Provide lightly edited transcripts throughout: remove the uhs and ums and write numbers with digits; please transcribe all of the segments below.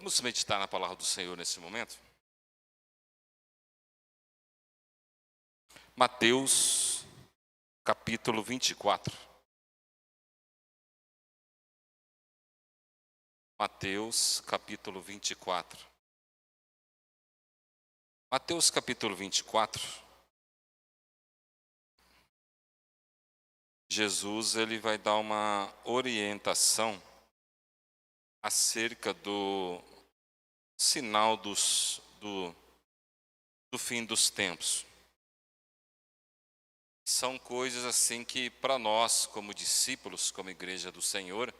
Vamos meditar na palavra do Senhor nesse momento? Mateus, capítulo 24. Mateus, capítulo 24. Mateus, capítulo 24. Jesus, ele vai dar uma orientação acerca do sinal do fim dos tempos. São coisas assim que para nós, como discípulos, como igreja do Senhor,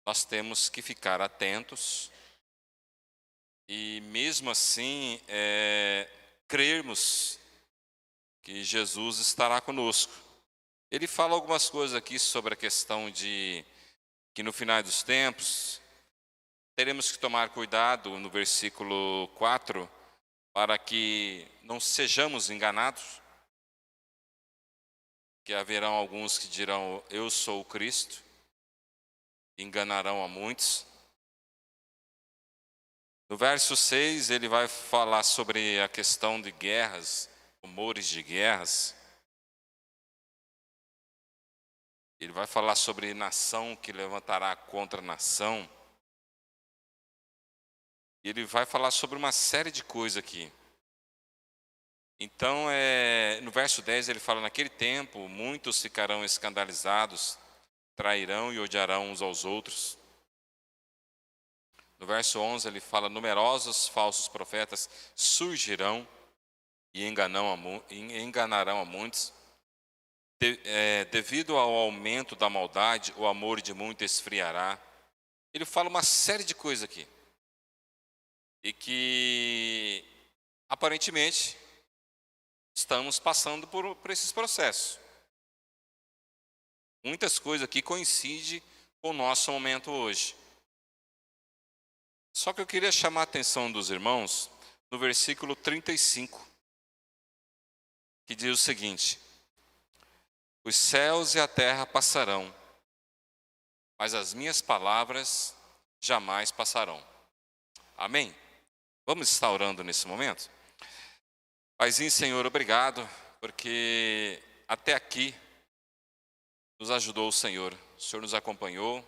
nós temos que ficar atentos e mesmo assim crermos que Jesus estará conosco. Ele fala algumas coisas aqui sobre a questão de que no final dos tempos teremos que tomar cuidado no versículo 4 para que não sejamos enganados, que haverão alguns que dirão eu sou o Cristo, enganarão a muitos. No verso 6 ele vai falar sobre a questão de guerras, rumores de guerras. Ele vai falar sobre nação que levantará contra nação. E ele vai falar sobre uma série de coisas aqui. Então, no verso 10 ele fala, naquele tempo, muitos ficarão escandalizados, trairão e odiarão uns aos outros. No verso 11 ele fala, numerosos falsos profetas surgirão e enganarão a muitos. Devido ao aumento da maldade, o amor de muitos esfriará. Ele fala uma série de coisas aqui. E que, aparentemente, estamos passando por esses processos. Muitas coisas aqui coincidem com o nosso momento hoje. Só que eu queria chamar a atenção dos irmãos no versículo 35, que diz o seguinte: os céus e a terra passarão, mas as minhas palavras jamais passarão. Amém? Vamos estar orando nesse momento? Paizinho, Senhor, obrigado, porque até aqui nos ajudou o Senhor nos acompanhou.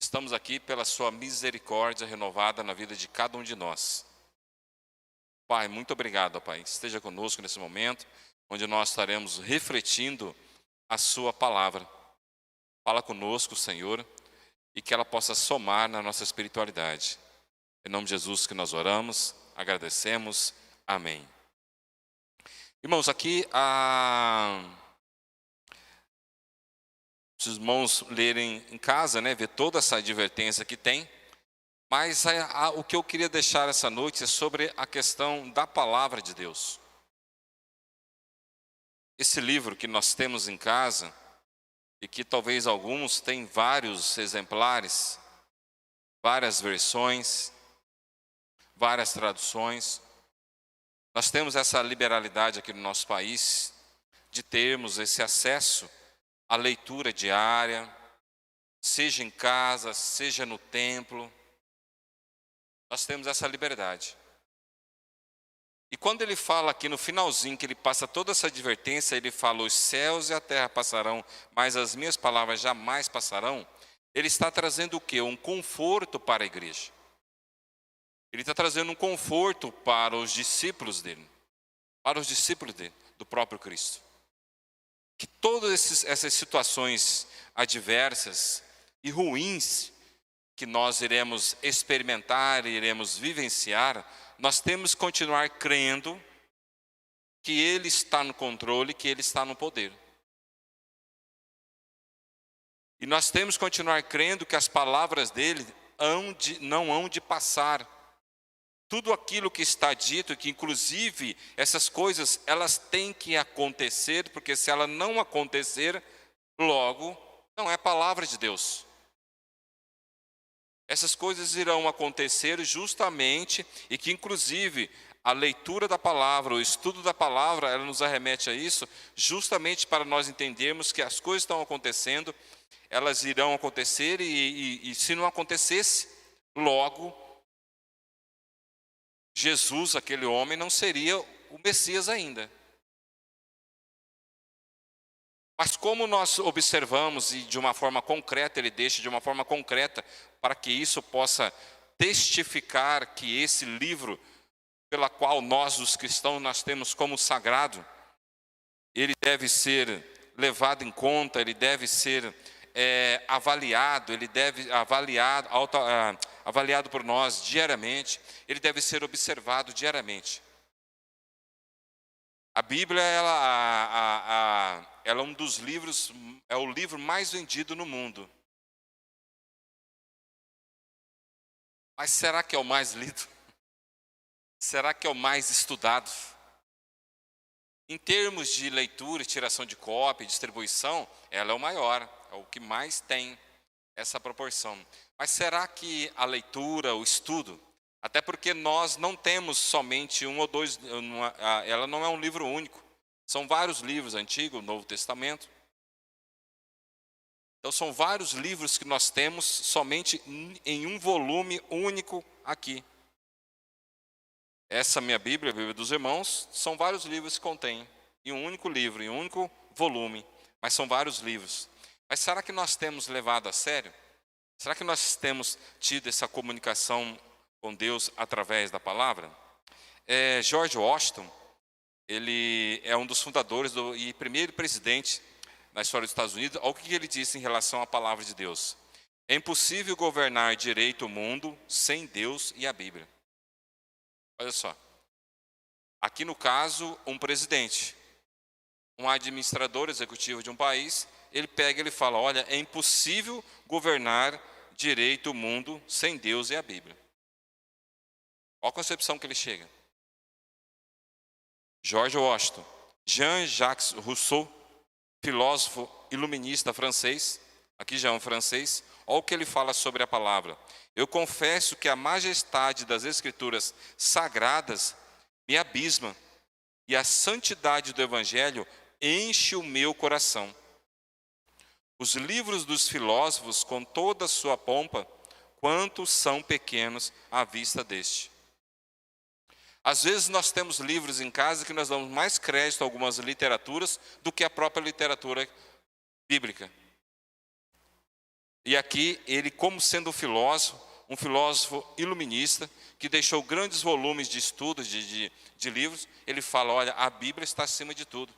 Estamos aqui pela sua misericórdia renovada na vida de cada um de nós. Pai, muito obrigado, Pai. Esteja conosco nesse momento, onde nós estaremos refletindo a sua palavra. Fala conosco, Senhor, e que ela possa somar na nossa espiritualidade. Em nome de Jesus que nós oramos, agradecemos. Amém. Irmãos, aqui os irmãos lerem em casa, ver toda essa advertência que tem. Mas o que eu queria deixar essa noite é sobre a questão da palavra de Deus. Esse livro que nós temos em casa, e que talvez alguns tenham vários exemplares, várias versões, várias traduções. Nós temos essa liberalidade aqui no nosso país de termos esse acesso à leitura diária, seja em casa, seja no templo. Nós temos essa liberdade. E quando ele fala aqui no finalzinho, que ele passa toda essa advertência, ele fala, os céus e a terra passarão, mas as minhas palavras jamais passarão. Ele está trazendo o quê? Um conforto para a igreja. Ele está trazendo um conforto para os discípulos dele, do próprio Cristo. Que todas essas situações adversas e ruins que nós iremos experimentar, iremos vivenciar, nós temos que continuar crendo que Ele está no controle, que Ele está no poder. E nós temos que continuar crendo que as palavras dele não hão de passar. Tudo aquilo que está dito, que inclusive essas coisas, elas têm que acontecer, porque se ela não acontecer, logo, não é palavra de Deus. Essas coisas irão acontecer justamente, e que inclusive a leitura da palavra, o estudo da palavra, ela nos arremete a isso, justamente para nós entendermos que as coisas estão acontecendo, elas irão acontecer, e se não acontecesse, Logo, Jesus, aquele homem, não seria o Messias ainda. Mas como nós observamos, e de uma forma concreta, ele deixa de uma forma concreta, para que isso possa testificar que esse livro, pela qual nós, os cristãos, nós temos como sagrado, ele deve ser levado em conta, ele deve ser avaliado, ele deve avaliado por nós diariamente, ele deve ser observado diariamente. A Bíblia, ela é um dos livros, é o livro mais vendido no mundo. Mas será que é o mais lido? Será que é o mais estudado? Em termos de leitura, tiração de cópia, distribuição, ela é o maior, é o que mais tem essa proporção. Mas será que a leitura, o estudo, até porque nós não temos somente um ou dois, ela não é um livro único, são vários livros, Antigo, Novo Testamento. Então são vários livros que nós temos somente em um volume único aqui. Essa minha Bíblia, a Bíblia dos Irmãos, são vários livros que contém, em um único livro, em um único volume, mas são vários livros. Mas será que nós temos levado a sério? Será que nós temos tido essa comunicação com Deus através da palavra? George Washington, ele é um dos fundadores e primeiro presidente na história dos Estados Unidos. Olha o que ele disse em relação à palavra de Deus. É impossível governar direito o mundo sem Deus e a Bíblia. Olha só, aqui no caso, um presidente, um administrador executivo de um país, ele pega e ele fala, olha, é impossível governar direito o mundo sem Deus e a Bíblia. Qual a concepção que ele chega? George Washington, Jean-Jacques Rousseau, filósofo iluminista francês, aqui já é um francês, olha o que ele fala sobre a palavra. Eu confesso que a majestade das Escrituras sagradas me abisma e a santidade do Evangelho enche o meu coração. Os livros dos filósofos, com toda a sua pompa, quantos são pequenos à vista deste. Às vezes nós temos livros em casa que nós damos mais crédito a algumas literaturas do que a própria literatura bíblica. E aqui ele, como sendo um filósofo iluminista, que deixou grandes volumes de estudos, de livros, ele fala, olha, a Bíblia está acima de tudo.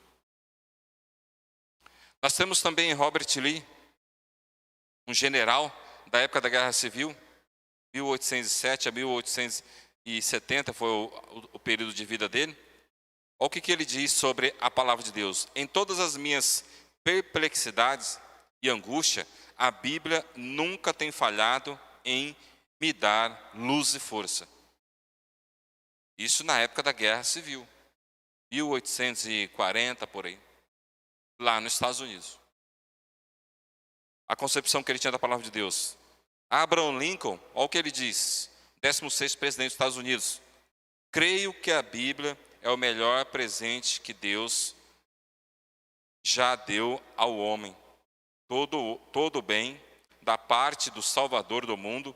Nós temos também Robert Lee, um general da época da Guerra Civil, 1807 a 1870 foi o período de vida dele. Olha o que ele diz sobre a palavra de Deus. Em todas as minhas perplexidades e angústia, a Bíblia nunca tem falhado em me dar luz e força. Isso na época da Guerra Civil, 1840 por aí, lá nos Estados Unidos. A concepção que ele tinha da palavra de Deus. Abraham Lincoln, olha o que ele diz, 16º presidente dos Estados Unidos. Creio que a Bíblia é o melhor presente que Deus já deu ao homem. Todo o bem da parte do Salvador do mundo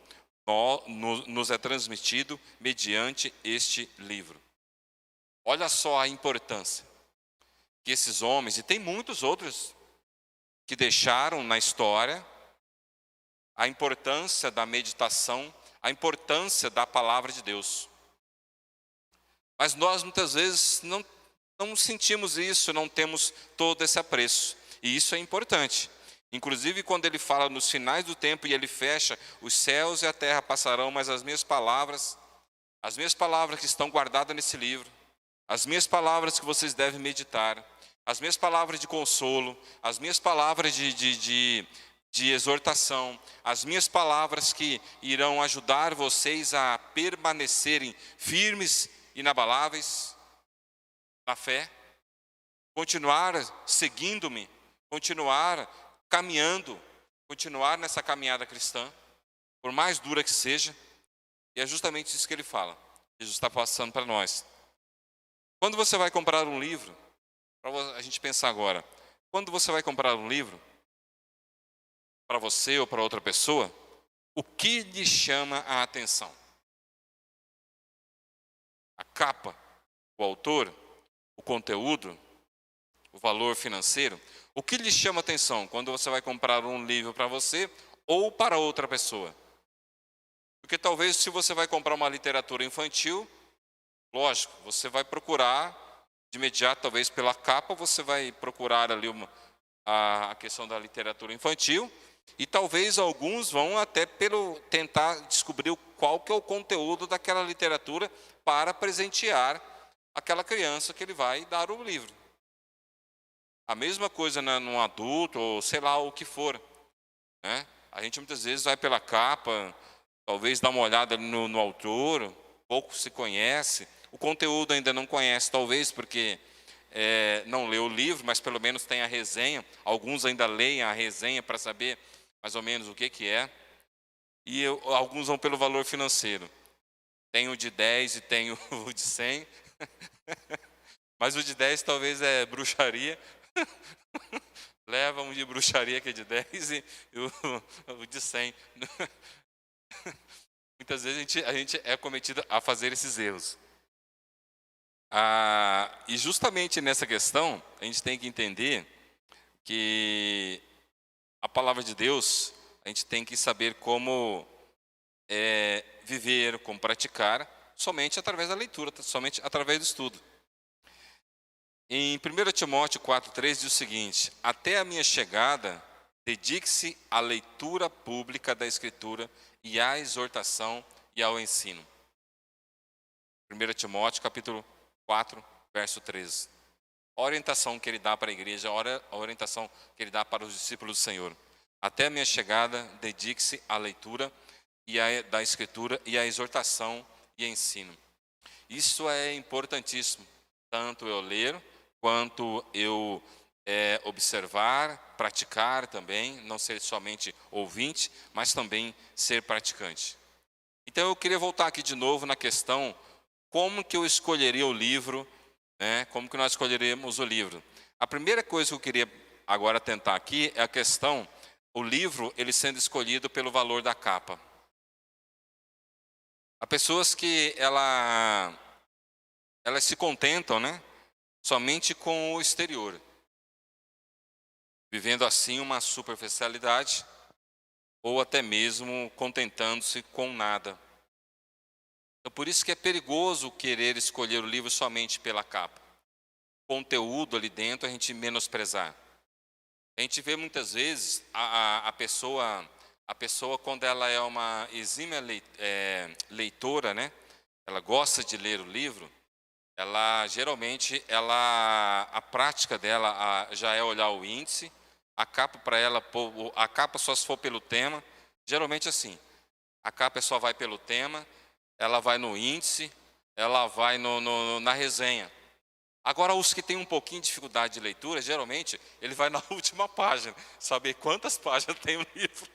nos é transmitido mediante este livro. Olha só a importância que esses homens, e tem muitos outros que deixaram na história, a importância da meditação, a importância da palavra de Deus. Mas nós muitas vezes não sentimos isso, não temos todo esse apreço. E isso é importante. Inclusive quando ele fala nos finais do tempo e ele fecha, os céus e a terra passarão, mas as minhas palavras que estão guardadas nesse livro, as minhas palavras que vocês devem meditar, as minhas palavras de consolo, as minhas palavras de exortação, as minhas palavras que irão ajudar vocês a permanecerem firmes e inabaláveis na fé, continuar seguindo-me, continuar caminhando, continuar nessa caminhada cristã, por mais dura que seja, e é justamente isso que ele fala. Jesus está passando para nós. Quando você vai comprar um livro, para a gente pensar agora, quando você vai comprar um livro, para você ou para outra pessoa, O que lhe chama a atenção? A capa, o autor, o conteúdo, o valor financeiro? O que lhe chama a atenção quando você vai comprar um livro para você ou para outra pessoa? Porque talvez se você vai comprar uma literatura infantil, lógico, você vai procurar de imediato, talvez pela capa, você vai procurar ali a questão da literatura infantil, e talvez alguns vão até tentar descobrir qual que é o conteúdo daquela literatura para presentear aquela criança que ele vai dar o livro. A mesma coisa num adulto, ou sei lá o que for, né? A gente muitas vezes vai pela capa, talvez dá uma olhada no autor, pouco se conhece, o conteúdo ainda não conhece, talvez porque não leu o livro, mas pelo menos tem a resenha. Alguns ainda leem a resenha para saber mais ou menos o que é. E alguns vão pelo valor financeiro. Tem o de 10 e tem o de 100. Mas o de 10 talvez é bruxaria. Leva um de bruxaria que é de 10 e o de 100. Muitas vezes a gente é cometido a fazer esses erros. E justamente nessa questão, a gente tem que entender que a palavra de Deus, a gente tem que saber como viver, como praticar, somente através da leitura, somente através do estudo. Em 1 Timóteo 4,3 diz o seguinte: até a minha chegada, dedique-se à leitura pública da Escritura e à exortação e ao ensino. 1 Timóteo capítulo 4, verso 13. A orientação que ele dá para a igreja, a orientação que ele dá para os discípulos do Senhor. Até a minha chegada, dedique-se à leitura da Escritura e à exortação e ensino. Isso é importantíssimo, tanto eu ler, quanto eu observar, praticar também, não ser somente ouvinte, mas também ser praticante. Então eu queria voltar aqui de novo na questão, como que eu escolheria o livro, né? Como que nós escolheríamos o livro? A primeira coisa que eu queria agora tentar aqui é a questão, o livro ele sendo escolhido pelo valor da capa. Há pessoas que elas se contentam, né, somente com o exterior, vivendo assim uma superficialidade, ou até mesmo contentando-se com nada. Então, por isso que é perigoso querer escolher o livro somente pela capa. O conteúdo ali dentro a gente menosprezar. A gente vê muitas vezes a pessoa quando ela é uma exímia leitora, né? Ela gosta de ler o livro, geralmente a prática dela já é olhar o índice, a capa para ela, a capa só se for pelo tema, geralmente assim, a capa só vai pelo tema, ela vai no índice, ela vai na resenha. Agora, os que têm um pouquinho de dificuldade de leitura, geralmente, ele vai na última página, saber quantas páginas tem o livro.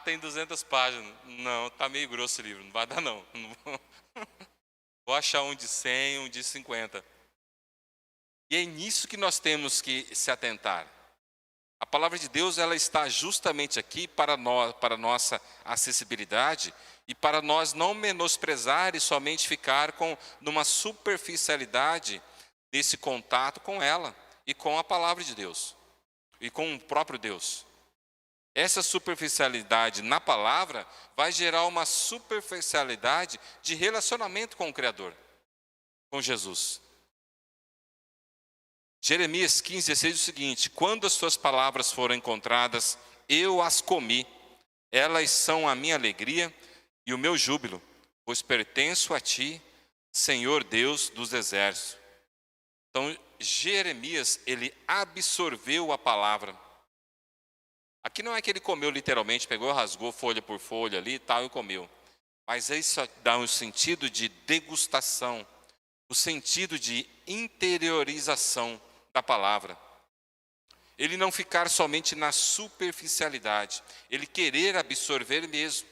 Tem 200 páginas. Não, está meio grosso o livro, não vai dar não. Vou achar um de 100, um de 50. E é nisso que nós temos que se atentar. A palavra de Deus ela está justamente aqui para nossa acessibilidade e para nós não menosprezar e somente ficar numa superficialidade desse contato com ela e com a palavra de Deus e com o próprio Deus. Essa superficialidade na palavra vai gerar uma superficialidade de relacionamento com o Criador, com Jesus. Jeremias 15,16 diz o seguinte: quando as suas palavras foram encontradas, eu as comi. Elas são a minha alegria e o meu júbilo, pois pertenço a ti, Senhor Deus dos exércitos. Então, Jeremias, ele absorveu a palavra. Aqui não é que ele comeu literalmente, pegou, rasgou folha por folha ali e tal e comeu. Mas isso dá um sentido de degustação, o sentido de interiorização da palavra. Ele não ficar somente na superficialidade, ele querer absorver mesmo.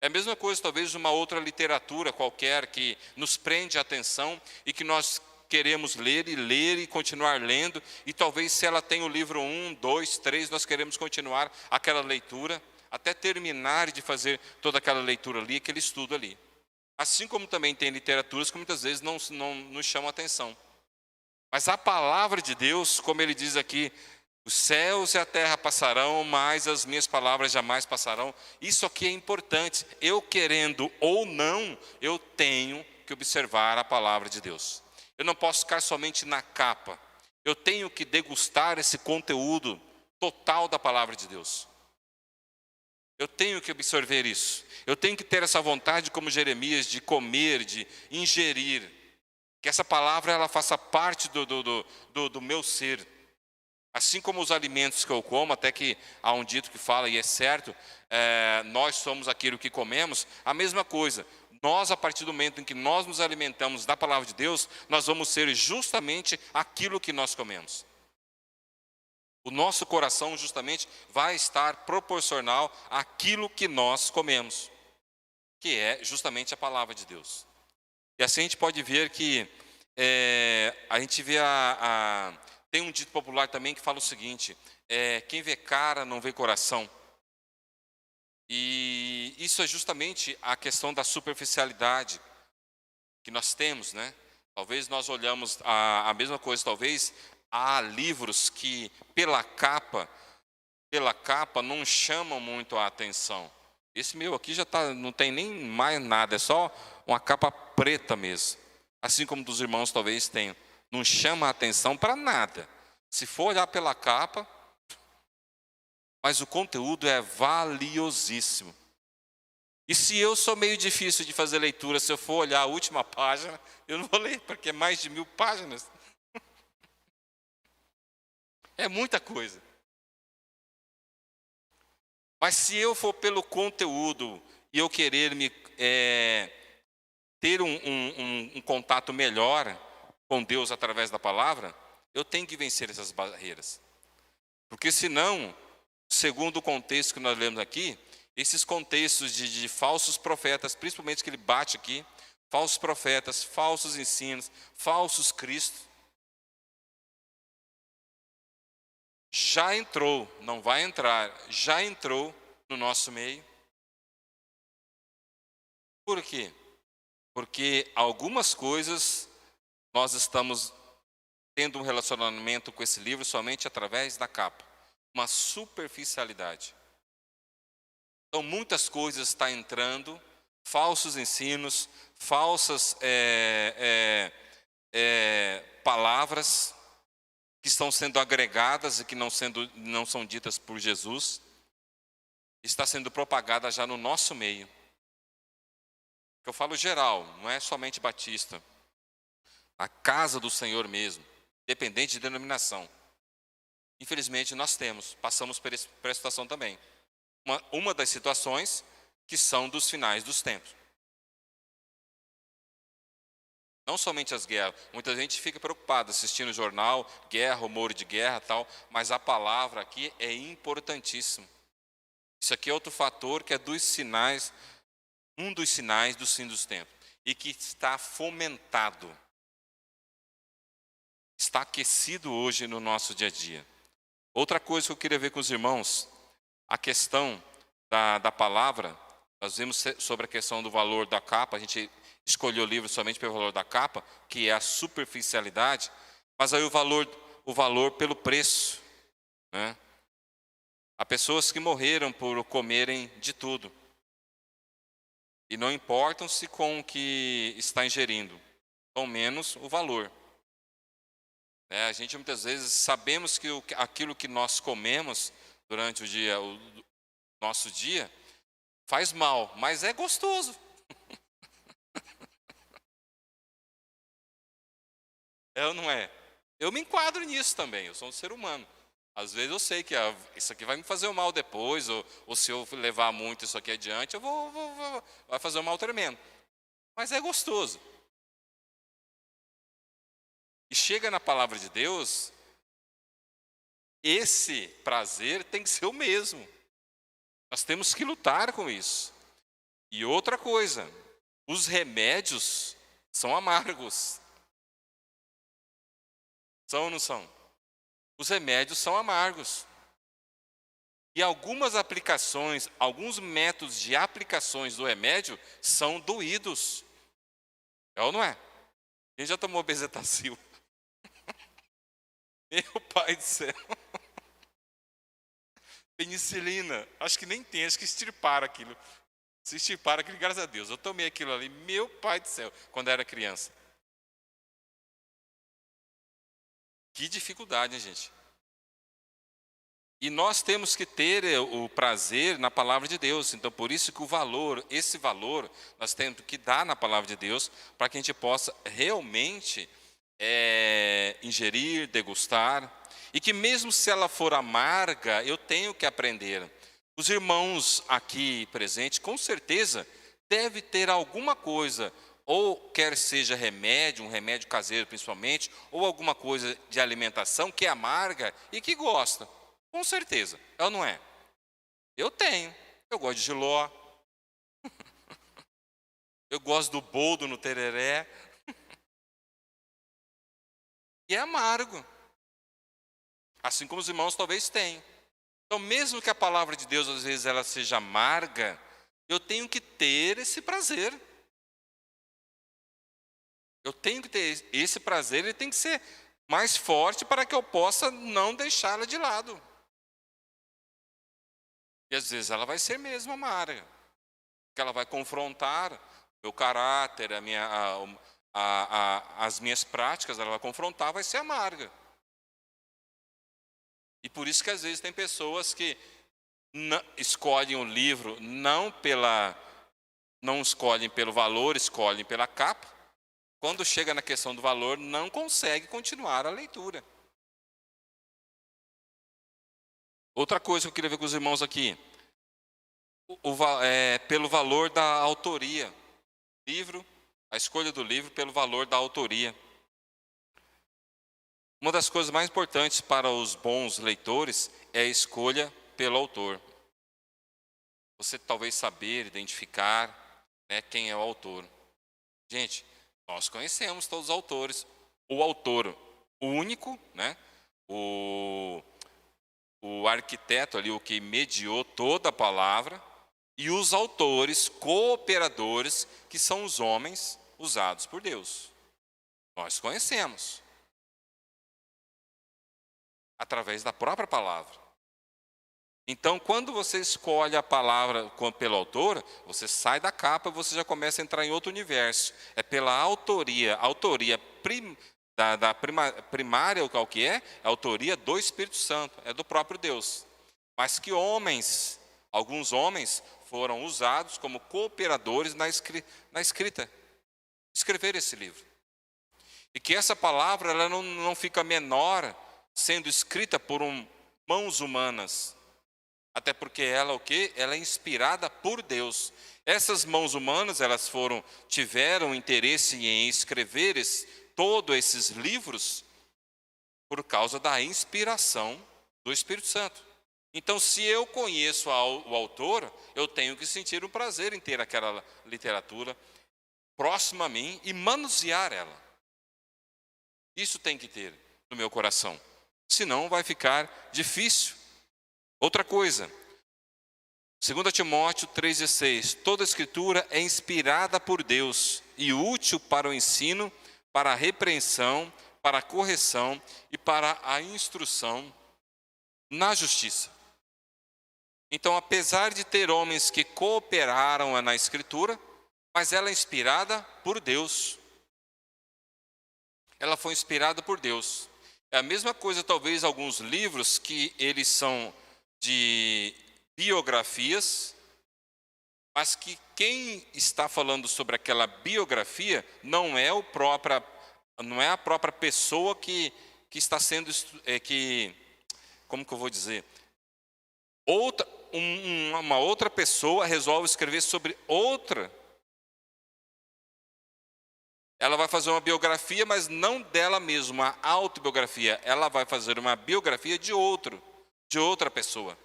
É a mesma coisa talvez de uma outra literatura qualquer que nos prende a atenção e que nós queremos ler e continuar lendo, e talvez se ela tem o livro 1, 2, 3, nós queremos continuar aquela leitura, até terminar de fazer toda aquela leitura ali, aquele estudo ali. Assim como também tem literaturas que muitas vezes não nos chamam a atenção. Mas a palavra de Deus, como ele diz aqui, os céus e a terra passarão, mas as minhas palavras jamais passarão. Isso aqui é importante. Eu querendo ou não, eu tenho que observar a palavra de Deus. Eu não posso ficar somente na capa. Eu tenho que degustar esse conteúdo total da palavra de Deus. Eu tenho que absorver isso. Eu tenho que ter essa vontade, como Jeremias, de comer, de ingerir. Que essa palavra ela faça parte do meu ser. Assim como os alimentos que eu como, até que há um dito que fala, e é certo, nós somos aquilo que comemos, a mesma coisa. Nós, a partir do momento em que nós nos alimentamos da palavra de Deus, nós vamos ser justamente aquilo que nós comemos. O nosso coração justamente vai estar proporcional àquilo que nós comemos, que é justamente a palavra de Deus. E assim a gente pode ver que a gente vê tem um dito popular também que fala o seguinte, quem vê cara não vê coração. E isso é justamente a questão da superficialidade que nós temos, né? Talvez nós olhamos a mesma coisa, talvez há livros que pela capa não chamam muito a atenção. Esse meu aqui já não tem nem mais nada, é só uma capa preta mesmo. Assim como dos irmãos talvez tenham. Não chama a atenção para nada. Se for olhar pela capa, mas o conteúdo é valiosíssimo. E se eu sou meio difícil de fazer leitura, se eu for olhar a última página, eu não vou ler, porque é mais de 1000 páginas. É muita coisa. Mas se eu for pelo conteúdo e eu querer ter um contato melhor com Deus através da palavra, eu tenho que vencer essas barreiras. Porque senão, segundo o contexto que nós lemos aqui, esses contextos de falsos profetas, principalmente que ele bate aqui, falsos profetas, falsos ensinos, falsos cristos, já entrou, não vai entrar, já entrou no nosso meio. Por quê? Porque algumas coisas nós estamos tendo um relacionamento com esse livro somente através da capa, uma superficialidade. Então muitas coisas estão entrando, falsos ensinos, falsas palavras que estão sendo agregadas e que não são ditas por Jesus, está sendo propagada já no nosso meio. Eu falo geral, não é somente batista. A casa do Senhor mesmo, dependente de denominação. Infelizmente nós passamos por essa situação também. Uma das situações que são dos finais dos tempos. Não somente as guerras, muita gente fica preocupada assistindo o jornal, guerra, rumor de guerra tal, mas a palavra aqui é importantíssima. Isso aqui é outro fator que é dos sinais, um dos sinais do fim dos tempos, e que está fomentado, está aquecido hoje no nosso dia a dia. Outra coisa que eu queria ver com os irmãos, a questão da palavra, nós vimos sobre a questão do valor da capa, a gente escolheu o livro somente pelo valor da capa, que é a superficialidade, mas aí o valor pelo preço, né? Há pessoas que morreram por comerem de tudo, e não importam-se com o que está ingerindo, ao menos o valor. A gente muitas vezes sabemos que aquilo que nós comemos durante o nosso dia, faz mal, mas é gostoso. É ou não é? Eu me enquadro nisso também, eu sou um ser humano. Às vezes eu sei que isso aqui vai me fazer um mal depois, ou se eu levar muito isso aqui adiante, vai fazer um mal tremendo. Mas é gostoso. E chega na palavra de Deus, esse prazer tem que ser o mesmo. Nós temos que lutar com isso. E outra coisa, os remédios são amargos. São ou não são? Os remédios são amargos. E algumas aplicações, alguns métodos de aplicações do remédio são doídos. É ou não é? Quem já tomou bezetacil? Meu pai do céu. Penicilina. Acho que nem tem, acho que extirparam aquilo. Se extirparam aquilo, graças a Deus. Eu tomei aquilo ali, meu pai do céu, quando eu era criança. Que dificuldade, hein, gente? E nós temos que ter o prazer na palavra de Deus. Então, por isso que esse valor, nós temos que dar na palavra de Deus, para que a gente possa realmente ingerir, degustar. E que mesmo se ela for amarga, eu tenho que aprender. Os irmãos aqui presentes, com certeza, deve ter alguma coisa, ou quer seja remédio, um remédio caseiro principalmente, ou alguma coisa de alimentação que é amarga e que gosta. Com certeza, é ou não é? Eu tenho. Eu gosto de jiló. Eu gosto do boldo no tereré. E é amargo. Assim como os irmãos talvez tenham. Então, mesmo que a palavra de Deus, às vezes, ela seja amarga, eu tenho que ter esse prazer. Eu tenho que ter esse prazer, ele tem que ser mais forte para que eu possa não deixá-la de lado. E às vezes ela vai ser mesmo amarga, porque ela vai confrontar o meu caráter, as minhas práticas, ela vai confrontar, vai ser amarga. E por isso que às vezes tem pessoas que escolhem o livro não escolhem pelo valor, escolhem pela capa. Quando chega na questão do valor, não consegue continuar a leitura. Outra coisa que eu queria ver com os irmãos aqui, pelo valor da autoria. A escolha do livro pelo valor da autoria. Uma das coisas mais importantes para os bons leitores é a escolha pelo autor. Você talvez saber, identificar, né, quem é o autor. Gente, nós conhecemos todos os autores. O autor único, né, o arquiteto ali, o que mediou toda a palavra, e os autores cooperadores, que são os homens usados por Deus. Nós conhecemos. Através da própria palavra. Então, quando você escolhe a palavra pelo autor, você sai da capa e você já começa a entrar em outro universo. É pela autoria. A autoria primária, o que é? A autoria do Espírito Santo, é do próprio Deus. Mas que alguns homens foram usados como cooperadores na escrita. Escrever esse livro. E que essa palavra ela não fica menor sendo escrita por mãos humanas. Até porque ela Ela é inspirada por Deus. Essas mãos humanas, elas tiveram interesse em escrever todos esses livros por causa da inspiração do Espírito Santo. Então, se eu conheço o autor, eu tenho que sentir um prazer em ter aquela literatura próxima a mim e manusear ela. Isso tem que ter no meu coração. Senão vai ficar difícil. Outra coisa, 2 Timóteo 3,16, toda a escritura é inspirada por Deus e útil para o ensino, para a repreensão, para a correção e para a instrução na justiça. Então, apesar de ter homens que cooperaram na escritura, mas ela é inspirada por Deus. Ela foi inspirada por Deus. É a mesma coisa, talvez, alguns livros que eles são de biografias, mas que quem está falando sobre aquela biografia não é a própria pessoa que está sendo, como que eu vou dizer? Uma outra pessoa resolve escrever sobre outra. Ela vai fazer uma biografia, mas não dela mesma, uma autobiografia. Ela vai fazer uma biografia de outra pessoa.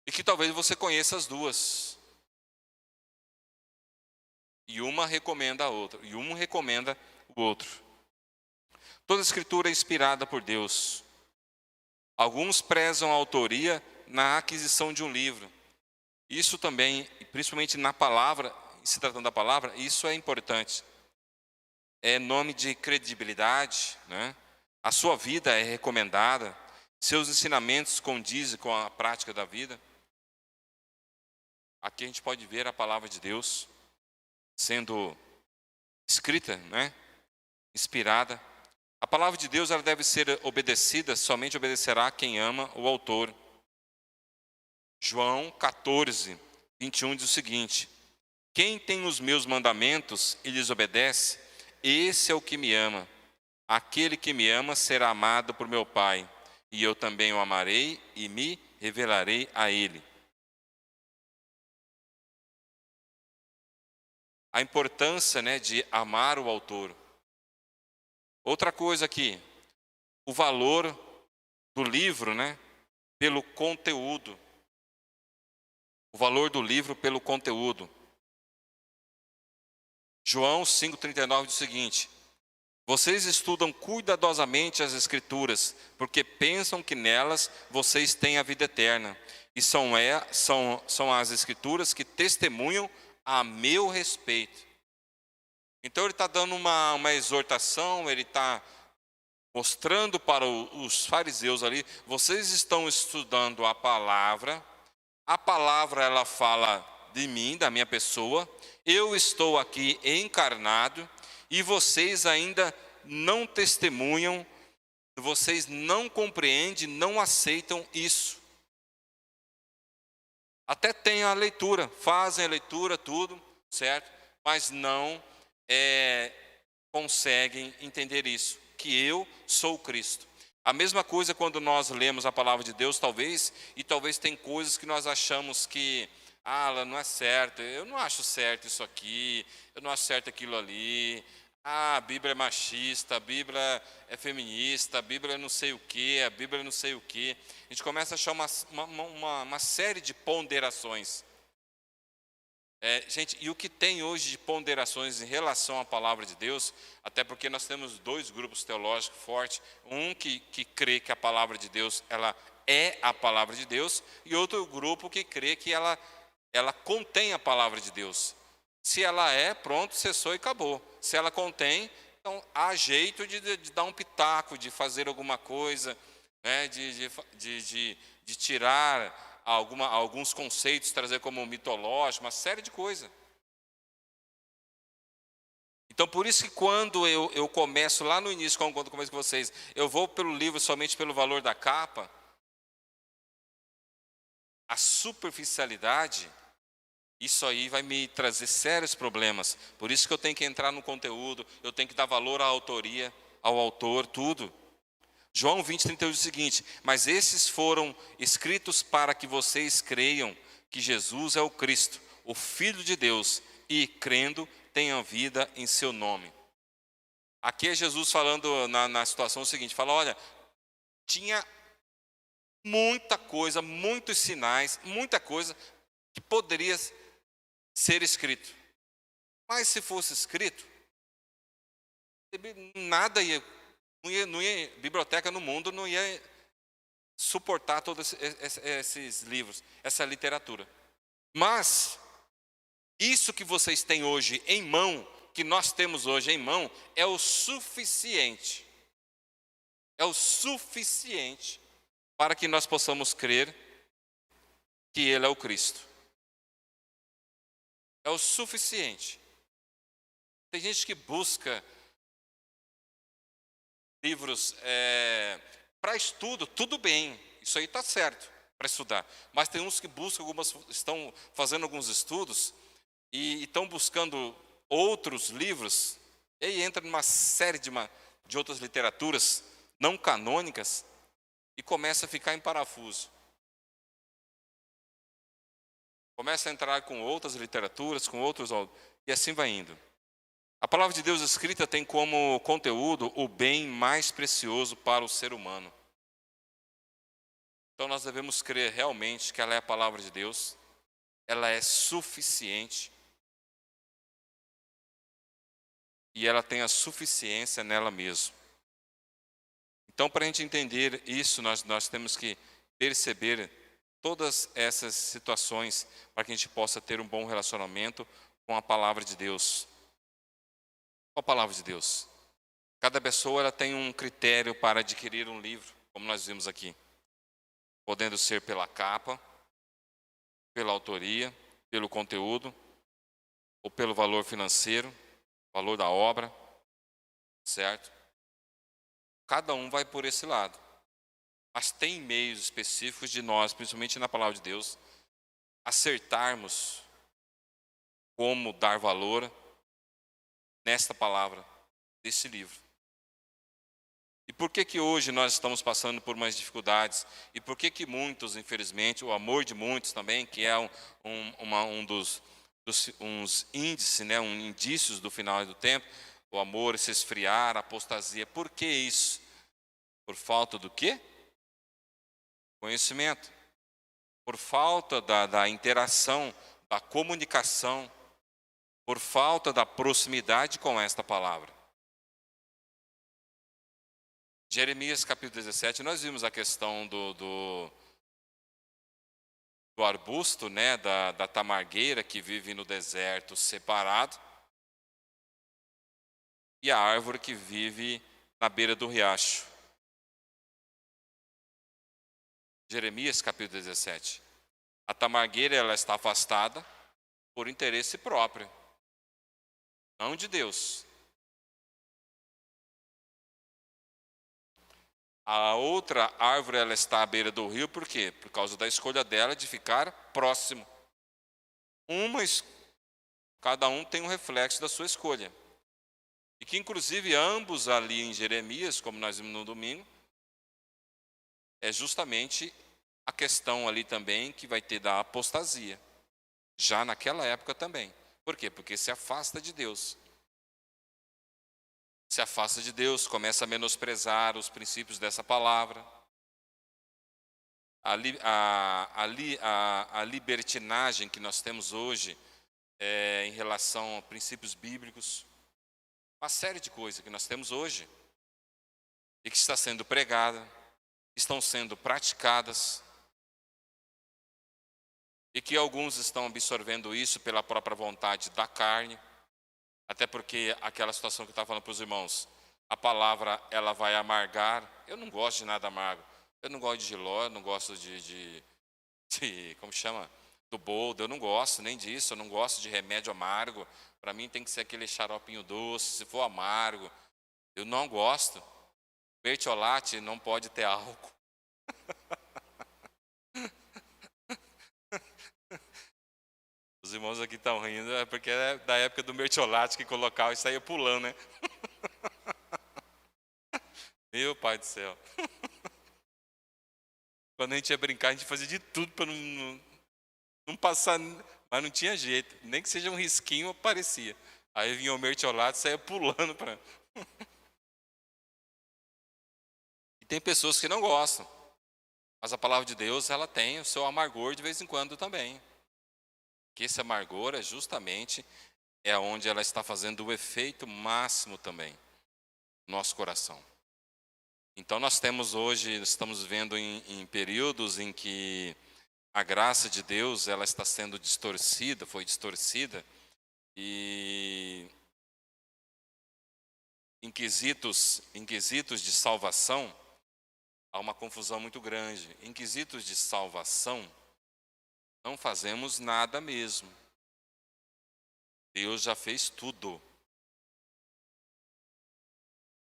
E que talvez você conheça as duas. E uma recomenda a outra, e um recomenda o outro. Toda escritura é inspirada por Deus. Alguns prezam a autoria na aquisição de um livro. Isso também, principalmente na palavra, se tratando da palavra, isso é importante. É nome de credibilidade, né? A sua vida é recomendada, seus ensinamentos condizem com a prática da vida. Aqui a gente pode ver a palavra de Deus sendo escrita, né? Inspirada. A palavra de Deus ela deve ser obedecida, somente obedecerá quem ama o autor. João 14, 21 diz o seguinte: quem tem os meus mandamentos e lhes obedece, esse é o que me ama. Aquele que me ama será amado por meu Pai, e eu também o amarei e me revelarei a ele. A importância, né, de amar o autor. Outra coisa aqui, o valor do livro, né, pelo conteúdo. O valor do livro pelo conteúdo. João 5,39 diz o seguinte: vocês estudam cuidadosamente as Escrituras, porque pensam que nelas vocês têm a vida eterna. E são as Escrituras que testemunham a meu respeito. Então ele está dando uma exortação, ele está mostrando para os fariseus ali: vocês estão estudando a palavra ela fala de mim, da minha pessoa, eu estou aqui encarnado, e vocês ainda não testemunham, vocês não compreendem, não aceitam isso. Até tem a leitura, fazem a leitura, tudo, certo? Mas não conseguem entender isso, que eu sou Cristo. A mesma coisa quando nós lemos a palavra de Deus, talvez tem coisas que nós achamos que, ela não é certa, eu não acho certo isso aqui, eu não acho certo aquilo ali, a Bíblia é machista, a Bíblia é feminista, a Bíblia é não sei o quê, a Bíblia é não sei o quê. A gente começa a achar uma série de ponderações. Gente, e o que tem hoje de ponderações em relação à palavra de Deus, até porque nós temos dois grupos teológicos fortes, um que crê que a palavra de Deus ela é a palavra de Deus, e outro grupo que crê que ela contém a palavra de Deus. Se ela é, pronto, cessou e acabou. Se ela contém, então há jeito de dar um pitaco, de fazer alguma coisa, né, de tirar alguns conceitos, trazer como mitológico, uma série de coisas. Então, por isso que quando eu começo lá no início, quando eu começo com vocês, eu vou pelo livro somente pelo valor da capa, a superficialidade, isso aí vai me trazer sérios problemas. Por isso que eu tenho que entrar no conteúdo, eu tenho que dar valor à autoria, ao autor, tudo. João 20:31 diz o seguinte: mas esses foram escritos para que vocês creiam que Jesus é o Cristo, o Filho de Deus, e crendo tenham vida em seu nome. Aqui é Jesus falando na situação seguinte, fala: olha, tinha muita coisa, muitos sinais, muita coisa que poderia ser escrito. Mas se fosse escrito, nada ia, biblioteca no mundo não ia suportar todos esses livros, essa literatura. Mas isso que vocês têm hoje em mão, que nós temos hoje em mão, é o suficiente. É o suficiente para que nós possamos crer que Ele é o Cristo. É o suficiente. Tem gente que busca livros para estudo, tudo bem, isso aí está certo para estudar. Mas tem uns que buscam estão fazendo alguns estudos e estão buscando outros livros, e aí entra numa série de outras literaturas não canônicas e começa a ficar em parafuso. Começa a entrar com outras literaturas, com outros, e assim vai indo. A palavra de Deus escrita tem como conteúdo o bem mais precioso para o ser humano. Então nós devemos crer realmente que ela é a palavra de Deus, ela é suficiente e ela tem a suficiência nela mesma. Então, para a gente entender isso, nós temos que perceber todas essas situações para que a gente possa ter um bom relacionamento com a palavra de Deus. Qual a palavra de Deus? Cada pessoa ela tem um critério para adquirir um livro, como nós vimos aqui. Podendo ser pela capa, pela autoria, pelo conteúdo, ou pelo valor financeiro, valor da obra, certo? Cada um vai por esse lado. Mas tem meios específicos de nós, principalmente na palavra de Deus, acertarmos como dar valor nesta palavra, desse livro. E por que que hoje nós estamos passando por mais dificuldades? E por que que muitos, infelizmente, o amor de muitos também, que é um dos uns índices, né, indícios do final do tempo, o amor se esfriar, a apostasia. Por que isso? Por falta do quê? Conhecimento. Por falta da interação, da comunicação, por falta da proximidade com esta palavra. Jeremias capítulo 17, nós vimos a questão do arbusto, né, da tamargueira que vive no deserto separado, e a árvore que vive na beira do riacho. Jeremias capítulo 17. A tamargueira ela está afastada por interesse próprio, não de Deus. A outra árvore ela está à beira do rio, por quê? Por causa da escolha dela de ficar próximo. Cada um tem um reflexo da sua escolha. E que inclusive ambos ali em Jeremias, como nós vimos no domingo, é justamente a questão ali também que vai ter da apostasia. Já naquela época também. Por quê? Porque se afasta de Deus. Se afasta de Deus, começa a menosprezar os princípios dessa palavra. A libertinagem que nós temos hoje em relação a princípios bíblicos. Uma série de coisas que nós temos hoje e que está sendo pregada, estão sendo praticadas e que alguns estão absorvendo isso pela própria vontade da carne, até porque aquela situação que eu estava falando para os irmãos, a palavra ela vai amargar. Eu não gosto de nada amargo. Eu não gosto de jiló, eu não gosto de como chama? Do boldo, eu não gosto nem disso, eu não gosto de remédio amargo. Para mim tem que ser aquele xaropinho doce, se for amargo, eu não gosto. Mertiolate não pode ter álcool. Os irmãos aqui estão rindo, é porque é da época do mertiolate que colocava e saía pulando, né? Meu pai do céu. Quando a gente ia brincar, a gente fazia de tudo para não passar, mas não tinha jeito. Nem que seja um risquinho, aparecia. Aí vinha o mertiolate e saía pulando para... E tem pessoas que não gostam. Mas a palavra de Deus, ela tem o seu amargor de vez em quando também. Que esse amargor é justamente onde ela está fazendo o efeito máximo também no nosso coração. Então nós temos hoje, estamos vendo em períodos em que a graça de Deus ela está sendo distorcida, foi distorcida, e em quesitos de salvação, há uma confusão muito grande. Em quesitos de salvação, não fazemos nada mesmo. Deus já fez tudo.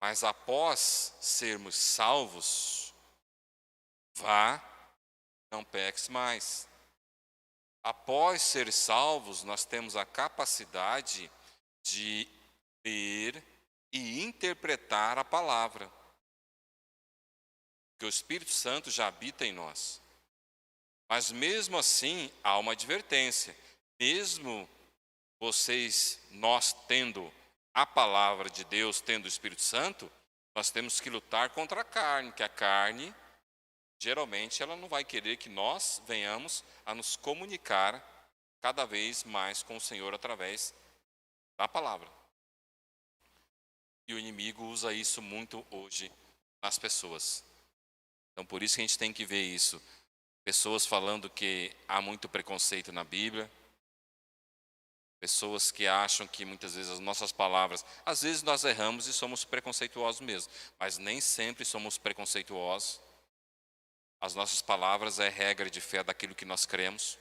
Mas após sermos salvos, vá, não peques mais. Após ser salvos, nós temos a capacidade de ler e interpretar a palavra. Porque o Espírito Santo já habita em nós. Mas mesmo assim, há uma advertência. Mesmo nós tendo a palavra de Deus, tendo o Espírito Santo, nós temos que lutar contra a carne, que a carne, geralmente, ela não vai querer que nós venhamos a nos comunicar cada vez mais com o Senhor através da palavra. E o inimigo usa isso muito hoje nas pessoas. Então, por isso que a gente tem que ver isso. Pessoas falando que há muito preconceito na Bíblia. Pessoas que acham que muitas vezes as nossas palavras... Às vezes nós erramos e somos preconceituosos mesmo. Mas nem sempre somos preconceituosos. As nossas palavras é regra de fé daquilo que nós cremos.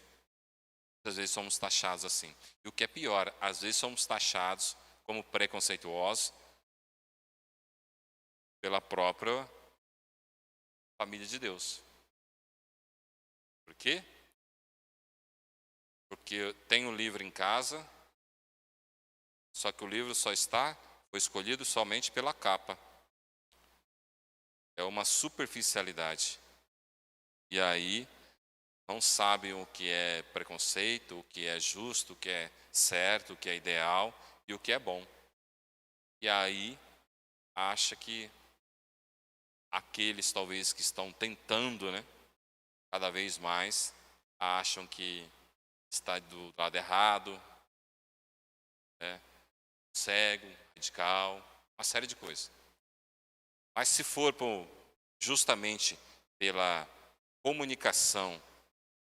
Às vezes somos taxados assim. E o que é pior, às vezes somos taxados como preconceituosos pela própria família de Deus. Por quê? Porque eu tenho um livro em casa, só que o livro foi escolhido somente pela capa. É uma superficialidade. E aí, não sabem o que é preconceito, o que é justo, o que é certo, o que é ideal e o que é bom. E aí, acha que aqueles talvez que estão tentando, né, cada vez mais, acham que está do lado errado, né, cego, radical, uma série de coisas. Mas se for justamente pela comunicação,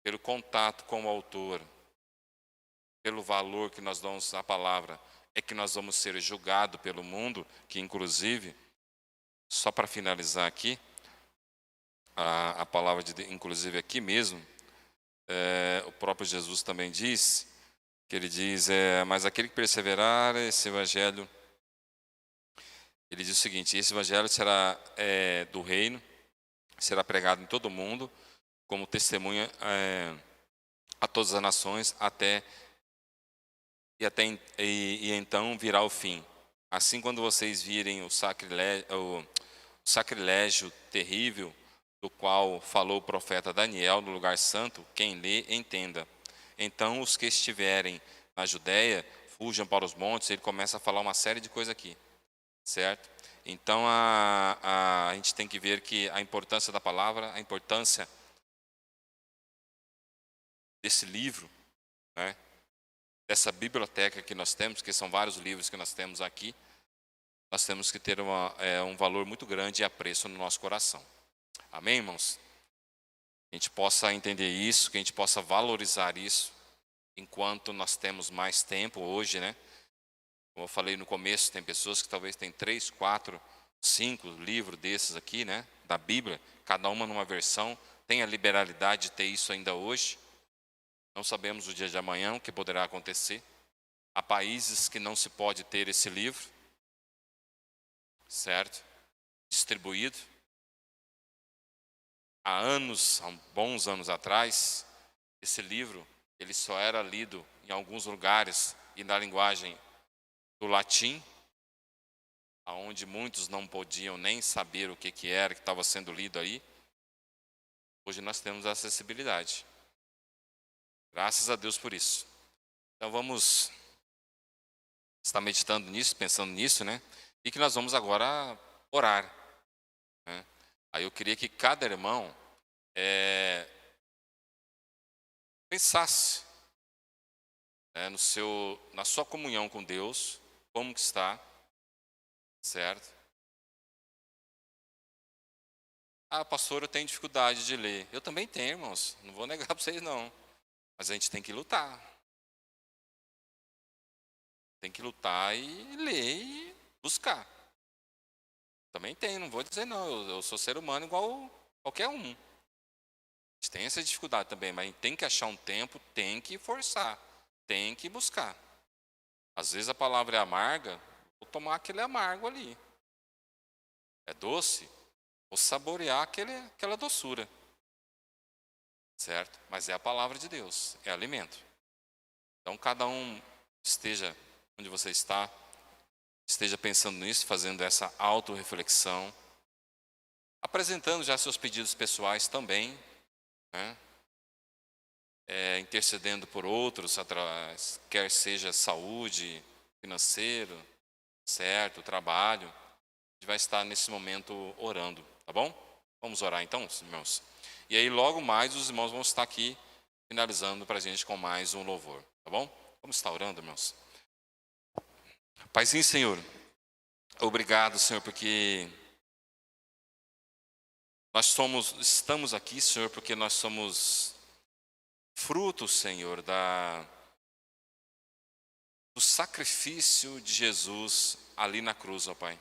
pelo contato com o autor, pelo valor que nós damos à palavra, é que nós vamos ser julgados pelo mundo, que inclusive, só para finalizar aqui, a palavra inclusive aqui mesmo, o próprio Jesus também diz, que ele diz, mas aquele que perseverar, esse evangelho, ele diz o seguinte, esse evangelho será do reino, será pregado em todo o mundo, como testemunha a todas as nações, e então virá o fim. Assim, quando vocês virem o sacrilégio terrível do qual falou o profeta Daniel no lugar santo, quem lê, entenda. Então, os que estiverem na Judéia, fujam para os montes. Ele começa a falar uma série de coisas aqui, certo? Então, a gente tem que ver que a importância da palavra, a importância desse livro, né? Dessa biblioteca que nós temos, que são vários livros que nós temos aqui, nós temos que ter um valor muito grande e apreço no nosso coração. Amém, irmãos? Que a gente possa entender isso, que a gente possa valorizar isso, enquanto nós temos mais tempo hoje, né? Como eu falei no começo, tem pessoas que talvez têm 3, 4, 5 livros desses aqui, né? Da Bíblia, cada uma numa versão, tem a liberalidade de ter isso ainda hoje. Não sabemos o dia de amanhã, o que poderá acontecer. Há países que não se pode ter esse livro, certo? Distribuído. Há bons anos atrás, esse livro, ele só era lido em alguns lugares e na linguagem do latim, aonde muitos não podiam nem saber o que era que estava sendo lido aí. Hoje nós temos acessibilidade. Graças a Deus por isso. Então vamos estar meditando nisso, pensando nisso, né? E que nós vamos agora orar, né? Aí eu queria que cada irmão pensasse, né, na sua comunhão com Deus, como que está, certo? Ah, pastor, eu tenho dificuldade de ler. Eu também tenho, irmãos, não vou negar para vocês não. Mas a gente tem que lutar. Tem que lutar e ler e buscar. Também tem, não vou dizer não, eu sou ser humano igual qualquer um. A gente tem essa dificuldade também, mas tem que achar um tempo, tem que forçar, tem que buscar. Às vezes a palavra é amarga, vou tomar aquele amargo ali. É doce, vou saborear aquela doçura. Certo? Mas é a palavra de Deus, é alimento. Então cada um esteja onde você está, esteja pensando nisso, fazendo essa autorreflexão, apresentando já seus pedidos pessoais também, né? Intercedendo por outros, quer seja saúde, financeiro, certo, trabalho. A gente vai estar nesse momento orando, tá bom? Vamos orar então, irmãos? E aí logo mais os irmãos vão estar aqui finalizando para a gente com mais um louvor, tá bom? Vamos estar orando, irmãos? Paizinho, Senhor, obrigado, Senhor, porque estamos aqui, Senhor, porque nós somos frutos, Senhor, do sacrifício de Jesus ali na cruz, ó Pai.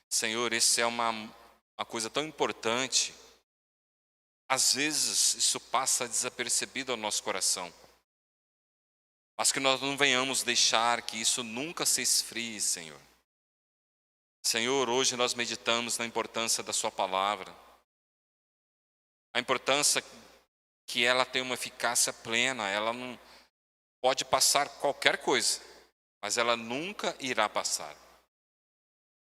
Senhor, esse é uma coisa tão importante. Às vezes isso passa desapercebido ao nosso coração, mas que nós não venhamos deixar que isso nunca se esfrie, Senhor. Senhor, hoje nós meditamos na importância da Sua palavra, a importância que ela tem uma eficácia plena. Ela não pode passar qualquer coisa, mas ela nunca irá passar.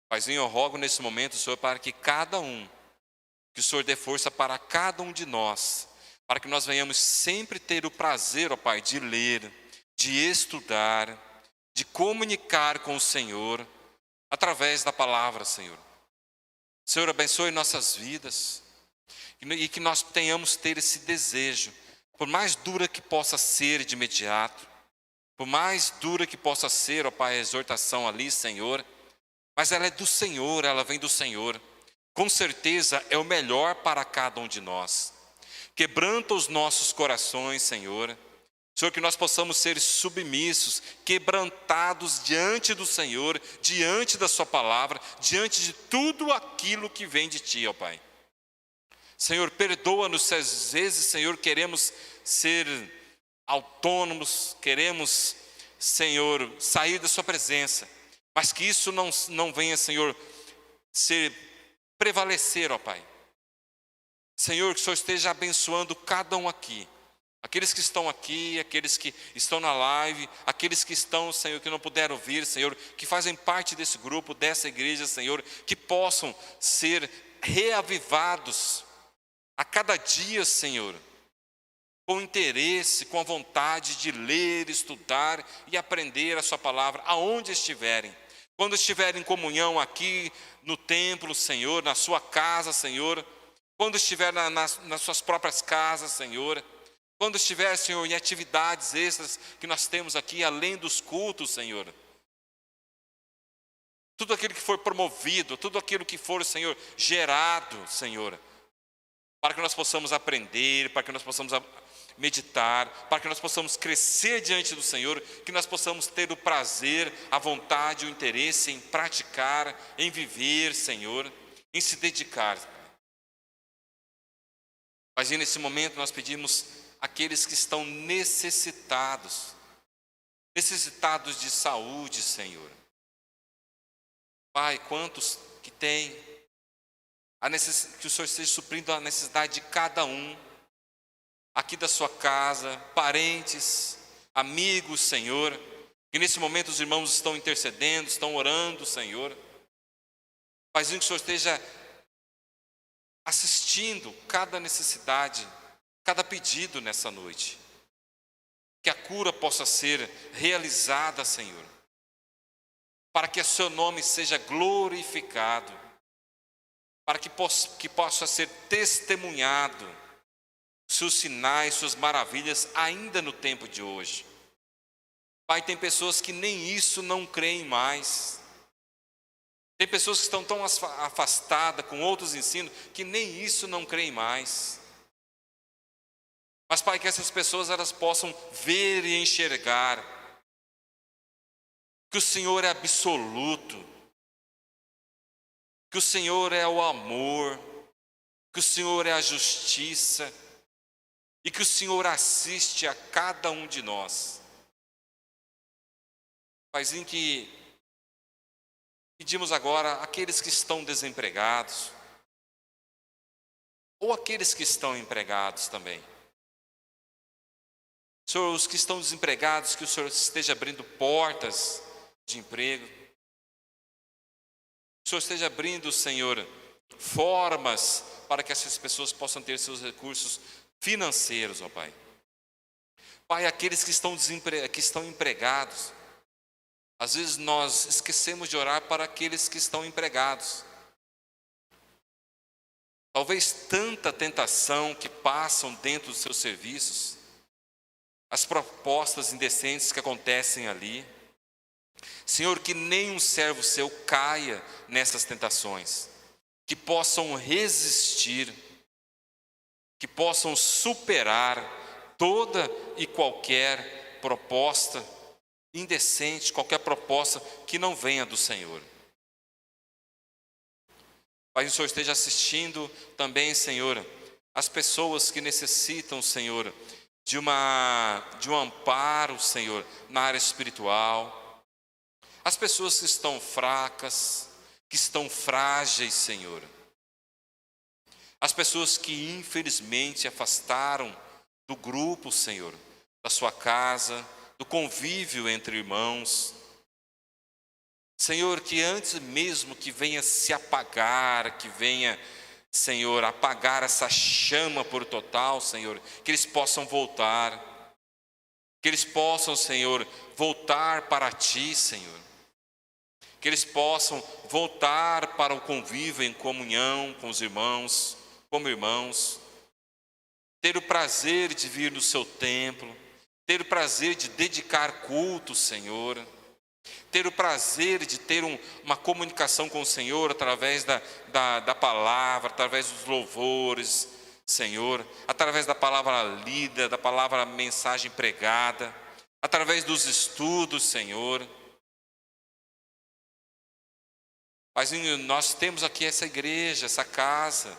Paizinho, eu rogo nesse momento, Senhor, para que que o Senhor dê força para cada um de nós, para que nós venhamos sempre ter o prazer, ó Pai, de ler, de estudar, de comunicar com o Senhor, através da palavra, Senhor. Senhor, abençoe nossas vidas, e que nós tenhamos ter esse desejo, por mais dura que possa ser de imediato, por mais dura que possa ser, ó Pai, a exortação ali, Senhor, mas ela é do Senhor, ela vem do Senhor. Com certeza é o melhor para cada um de nós. Quebranta os nossos corações, Senhor. Senhor, que nós possamos ser submissos, quebrantados diante do Senhor, diante da Sua palavra, diante de tudo aquilo que vem de Ti, ó Pai. Senhor, perdoa-nos se às vezes, Senhor, queremos ser autônomos, queremos, Senhor, sair da Sua presença, mas que isso não venha, Senhor, prevalecer, ó Pai. Senhor, que o Senhor esteja abençoando cada um aqui, aqueles que estão aqui, aqueles que estão na live, aqueles que estão, Senhor, que não puderam vir, Senhor, que fazem parte desse grupo, dessa igreja, Senhor, que possam ser reavivados a cada dia, Senhor, com interesse, com a vontade de ler, estudar e aprender a Sua palavra, aonde estiverem. Quando estiverem em comunhão aqui no templo, Senhor, na sua casa, Senhor, quando estiver nas suas próprias casas, Senhor, quando estiver, Senhor, em atividades extras que nós temos aqui, além dos cultos, Senhor, tudo aquilo que for promovido, tudo aquilo que for, Senhor, gerado, Senhor, para que nós possamos aprender, para que nós possamos meditar, para que nós possamos crescer diante do Senhor, que nós possamos ter o prazer, a vontade, o interesse em praticar, em viver, Senhor, em se dedicar. Mas nesse momento nós pedimos àqueles que estão necessitados de saúde, Senhor. Pai, quantos que têm que o Senhor esteja suprindo a necessidade de cada um, aqui da sua casa, parentes, amigos, Senhor, que nesse momento os irmãos estão intercedendo, estão orando, Senhor. Paizinho, que o Senhor esteja assistindo cada necessidade, cada pedido nessa noite. Que a cura possa ser realizada, Senhor, para que o Seu nome seja glorificado, para que possa ser testemunhado Seus sinais, Suas maravilhas ainda no tempo de hoje. Pai, tem pessoas que nem isso não creem mais. Tem pessoas que estão tão afastadas com outros ensinos que nem isso não creem mais. Mas, Pai, que essas pessoas elas possam ver e enxergar que o Senhor é absoluto, que o Senhor é o amor, que o Senhor é a justiça e que o Senhor assiste a cada um de nós. Paizinho, que pedimos agora àqueles que estão desempregados, ou aqueles que estão empregados também. Senhor, os que estão desempregados, que o Senhor esteja abrindo portas de emprego. O Senhor esteja abrindo, Senhor, formas para que essas pessoas possam ter seus recursos financeiros, ó Pai. Pai, aqueles que estão empregados, às vezes nós esquecemos de orar para aqueles que estão empregados. Talvez tanta tentação que passam dentro dos seus serviços, as propostas indecentes que acontecem ali. Senhor, que nenhum servo Seu caia nessas tentações, que possam resistir, que possam superar toda e qualquer proposta indecente, qualquer proposta que não venha do Senhor. Pai, o Senhor esteja assistindo também, Senhor, as pessoas que necessitam, Senhor, de um amparo, Senhor, na área espiritual. As pessoas que estão fracas, que estão frágeis, Senhor. As pessoas que infelizmente afastaram do grupo, Senhor, da sua casa, do convívio entre irmãos. Senhor, que antes mesmo que venha se apagar, que venha, Senhor, apagar essa chama por total, Senhor, que eles possam voltar. Que eles possam, Senhor, voltar para Ti, Senhor. Que eles possam voltar para o convívio em comunhão com os irmãos, como irmãos. Ter o prazer de vir no Seu templo. Ter o prazer de dedicar culto, Senhor. Ter o prazer de ter uma comunicação com o Senhor através da palavra, através dos louvores, Senhor, através da palavra lida, da palavra mensagem pregada, através dos estudos, Senhor. Paizinho, nós temos aqui essa igreja, essa casa,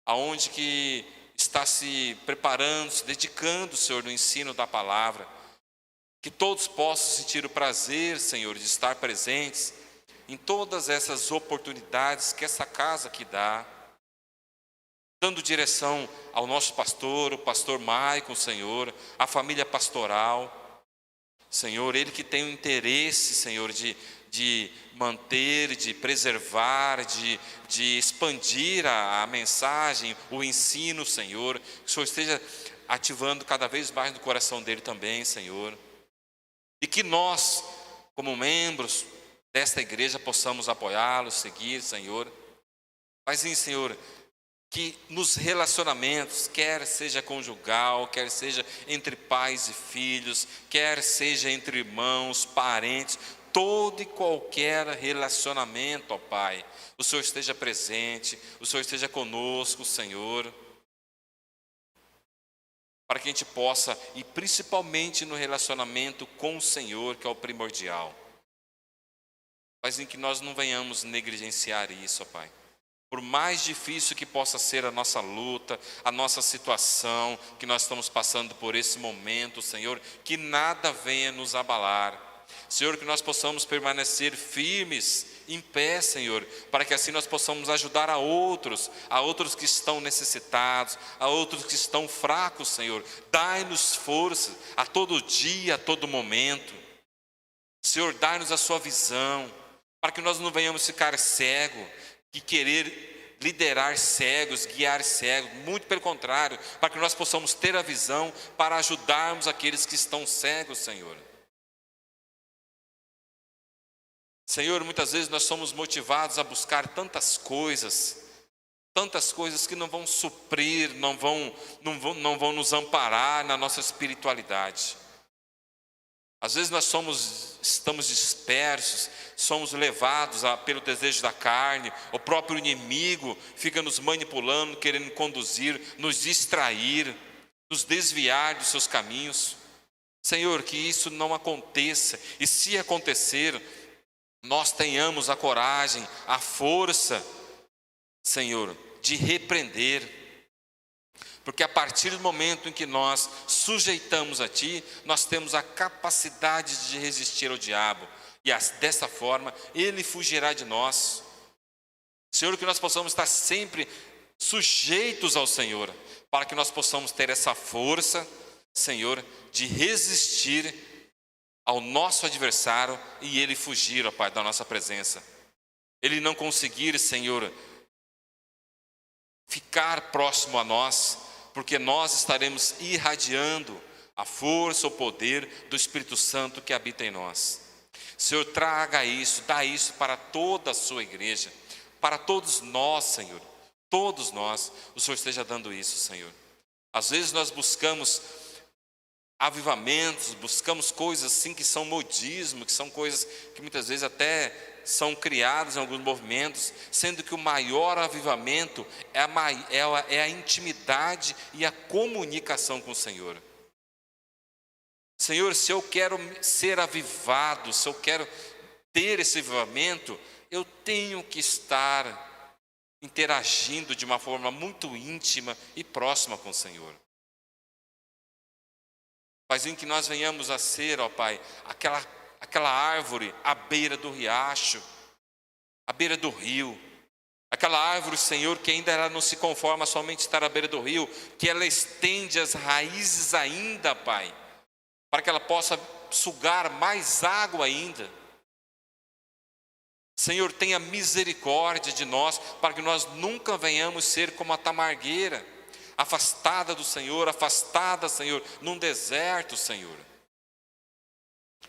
aonde que está se preparando, se dedicando, Senhor, no ensino da palavra. Que todos possam sentir o prazer, Senhor, de estar presentes em todas essas oportunidades que essa casa aqui dá. Dando direção ao nosso pastor, o pastor Maicon, Senhor, a família pastoral. Senhor, ele que tem o interesse, Senhor, de manter, de preservar, de expandir a mensagem, o ensino, Senhor. Que o Senhor esteja ativando cada vez mais no coração dele também, Senhor. E que nós, como membros desta igreja, possamos apoiá-lo, seguir, Senhor. Mas, Senhor, que nos relacionamentos, quer seja conjugal, quer seja entre pais e filhos, quer seja entre irmãos, parentes, todo e qualquer relacionamento, ó Pai, o Senhor esteja presente, o Senhor esteja conosco, Senhor. Para que a gente possa, e principalmente no relacionamento com o Senhor, que é o primordial. Mas em que nós não venhamos negligenciar isso, ó Pai. Por mais difícil que possa ser a nossa luta, a nossa situação, que nós estamos passando por esse momento, Senhor, que nada venha nos abalar. Senhor, que nós possamos permanecer firmes, em pé, Senhor, para que assim nós possamos ajudar a outros que estão necessitados, a outros que estão fracos, Senhor. Dai-nos força a todo dia, a todo momento. Senhor, dai-nos a sua visão, para que nós não venhamos ficar cegos e querer liderar cegos, guiar cegos, muito pelo contrário, para que nós possamos ter a visão para ajudarmos aqueles que estão cegos, Senhor. Senhor, muitas vezes nós somos motivados a buscar tantas coisas que não vão suprir, não vão nos amparar na nossa espiritualidade. Às vezes nós estamos dispersos, somos levados pelo desejo da carne, o próprio inimigo fica nos manipulando, querendo conduzir, nos distrair, nos desviar dos seus caminhos. Senhor, que isso não aconteça, e se acontecer, nós tenhamos a coragem, a força, Senhor, de repreender. Porque a partir do momento em que nós sujeitamos a Ti, nós temos a capacidade de resistir ao diabo. E dessa forma, ele fugirá de nós. Senhor, que nós possamos estar sempre sujeitos ao Senhor, para que nós possamos ter essa força, Senhor, de resistir ao nosso adversário e ele fugir, ó Pai, da nossa presença. Ele não conseguir, Senhor, ficar próximo a nós, porque nós estaremos irradiando a força, o poder do Espírito Santo que habita em nós. Senhor, traga isso, dá isso para toda a sua igreja, para todos nós, Senhor, todos nós, o Senhor esteja dando isso, Senhor. Às vezes nós buscamos avivamentos, buscamos coisas assim que são modismo, que são coisas que muitas vezes até são criadas em alguns movimentos, sendo que o maior avivamento é a intimidade e a comunicação com o Senhor. Senhor, se eu quero ser avivado, se eu quero ter esse avivamento, eu tenho que estar interagindo de uma forma muito íntima e próxima com o Senhor. Paizinho, que nós venhamos a ser, ó Pai, aquela árvore à beira do riacho, à beira do rio. Aquela árvore, Senhor, que ainda ela não se conforma somente estar à beira do rio, que ela estende as raízes ainda, Pai, para que ela possa sugar mais água ainda. Senhor, tenha misericórdia de nós, para que nós nunca venhamos ser como a tamargueira, afastada do Senhor, afastada, Senhor, num deserto, Senhor.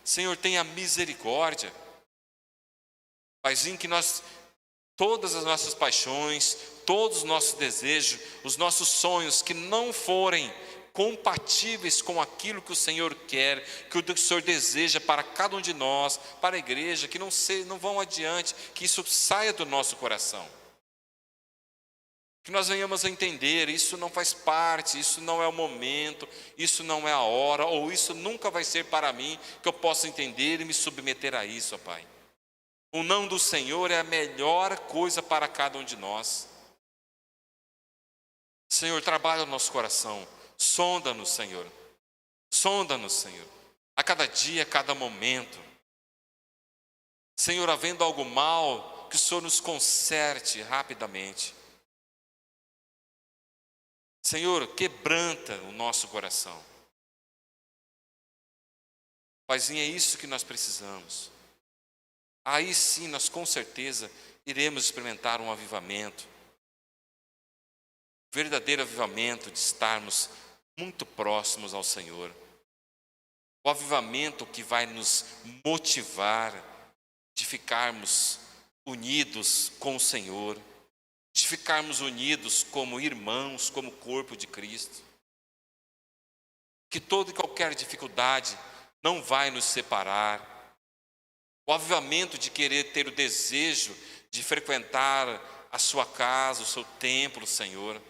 Senhor, tenha misericórdia. Paizinho, que nós, todas as nossas paixões, todos os nossos desejos, os nossos sonhos que não forem compatíveis com aquilo que o Senhor quer, que o Senhor deseja para cada um de nós, para a igreja, que não vão adiante, que isso saia do nosso coração. Que nós venhamos a entender, isso não faz parte, isso não é o momento, isso não é a hora, ou isso nunca vai ser para mim, que eu possa entender e me submeter a isso, ó Pai. O não do Senhor é a melhor coisa para cada um de nós. Senhor, trabalha o nosso coração, sonda-nos, Senhor, sonda-nos, Senhor, a cada dia, a cada momento. Senhor, havendo algo mal, que o Senhor nos conserte rapidamente. Senhor, quebranta o nosso coração. Paizinho, é isso que nós precisamos. Aí sim, nós com certeza iremos experimentar um avivamento. Verdadeiro avivamento de estarmos muito próximos ao Senhor. O avivamento que vai nos motivar de ficarmos unidos com o Senhor, de ficarmos unidos como irmãos, como corpo de Cristo. Que toda e qualquer dificuldade não vai nos separar. O avivamento de querer ter o desejo de frequentar a sua casa, o seu templo, Senhor.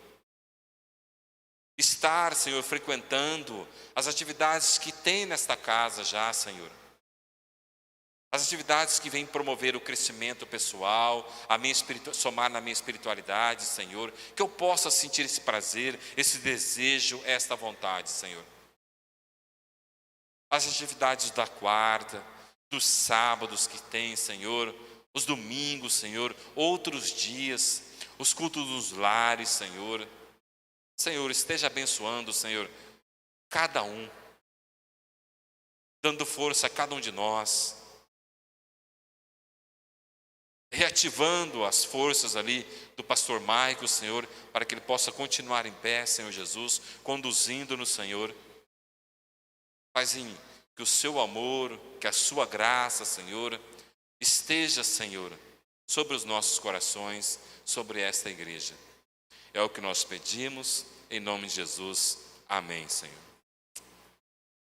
Estar, Senhor, frequentando as atividades que tem nesta casa já, Senhor. As atividades que vêm promover o crescimento pessoal, somar na minha espiritualidade, Senhor. Que eu possa sentir esse prazer, esse desejo, esta vontade, Senhor. As atividades da quarta, dos sábados que tem, Senhor. Os domingos, Senhor. Outros dias, os cultos dos lares, Senhor. Senhor, esteja abençoando, Senhor, cada um, dando força a cada um de nós, reativando as forças ali do pastor Maico, Senhor, para que ele possa continuar em pé, Senhor Jesus, conduzindo-nos, Senhor. Paizinho, que o seu amor, que a sua graça, Senhor, esteja, Senhor, sobre os nossos corações, sobre esta igreja. É o que nós pedimos, em nome de Jesus. Amém, Senhor.